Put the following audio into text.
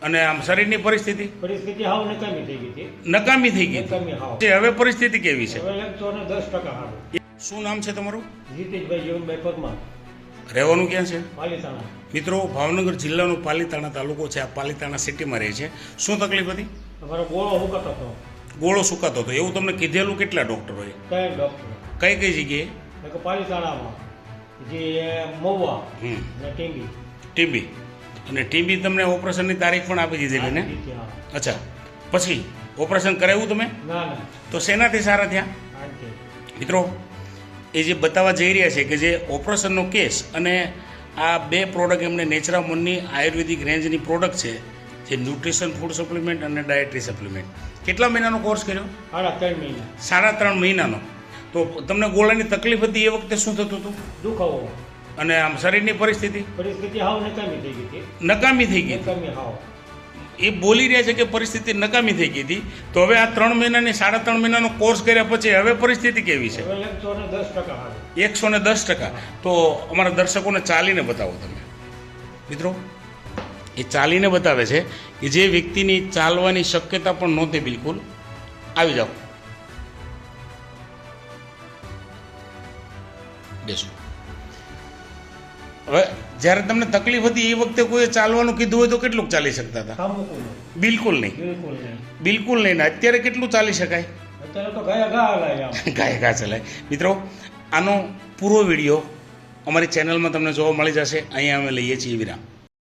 અને આમ શરીરની પરિસ્થિતિ હાવ નકામી થઈ ગઈ હતી. નકામી થઈ ગઈ નકામી હાવ. છે. હવે પરિસ્થિતિ કેવી છે? હવે 110% હારું. શું નામ છે તમારું? જીતેશભાઈ જીવનભાઈ પરમાર, રહેવાનું ક્યાં છે? પાલીતાણા. મિત્રો, ભાવનગર જિલ્લાનો પાલીતાણા તાલુકો છે. આ પાલીતાણા સિટીમાં રહે છે. શું તકલીફ હતી? અમારો ગોળો હુકાતો હતો. ગોળો સુકાતો હતો એવું તમને કીધેલું કેટલા ડૉક્ટરોએ? કઈ ડૉક્ટર? કઈ કઈ જગ્યાએ? એક પાલીતાણામાં, જે મહુવા હમ અને ટીંબી. ટીબી. અને ટીબી તમને ઓપરેશનની તારીખ પણ આપી દીધેલી ને? હા. અચ્છા, પછી ઓપરેશન કરાવ્યું તમે? ના ના, તો શેનાથી સારા થયા? આંટી. મિત્રો, એ જે બતાવવા જઈ રહ્યા છે કે જે ઓપરેશનનો કેસ અને આ બે પ્રોડક્ટ એમને નેચરામોનની આયુર્વેદિક રેન્જની પ્રોડક્ટ છે, જે ન્યુટ્રિશન ફૂડ સપ્લિમેન્ટ અને ડાયટરી સપ્લિમેન્ટ. કેટલા મહિનાનો કોર્સ કર્યો? 3.5 મહિના. 3.5 મહિનાનો. તો તમને ગોળાની તકલીફ હતી એ વખતે શું થતું હતું? દુખાવો. અને આમ શરીરની પરિસ્થિતિ હાવ નકામી થઈ ગઈ હતી. નકામી થઈ ગઈ. નકામી હાવ. એ બોલી રહ્યા છે કે પરિસ્થિતિ નકામી થઈ ગઈ હતી. તો હવે આ 3 મહિનાની 3.5 મહિનાનો કોર્સ કર્યા પછી હવે પરિસ્થિતિ કેવી છે? હવે 110% હારું. 110%. તો અમારા દર્શકોને ચાલીને બતાવો તમે. મિત્રો, એ ચાલીને બતાવે છે કે જે વ્યક્તિની ચાલવાની શક્યતા પણ નહોતી બિલકુલ. આવી જાઓ, બેસો. હવે જ્યારે તમને તકલીફ હતી એ વખતે કોઈ ચાલવાનું કીધું હોય તો કેટલું ચાલી શકતા હતા? બિલકુલ નહીં. બિલકુલ નહીં. બિલકુલ નહીં. ને અત્યારે કેટલું ચાલી શકાય? અત્યારે તો ઘા હલાય આમ. ઘા ચલાય. મિત્રો, આનો પૂરો વિડીયો અમારી ચેનલમાં તમને જોવા મળી જશે. અહીંયા અમે લઈએ છીએ વિરામ.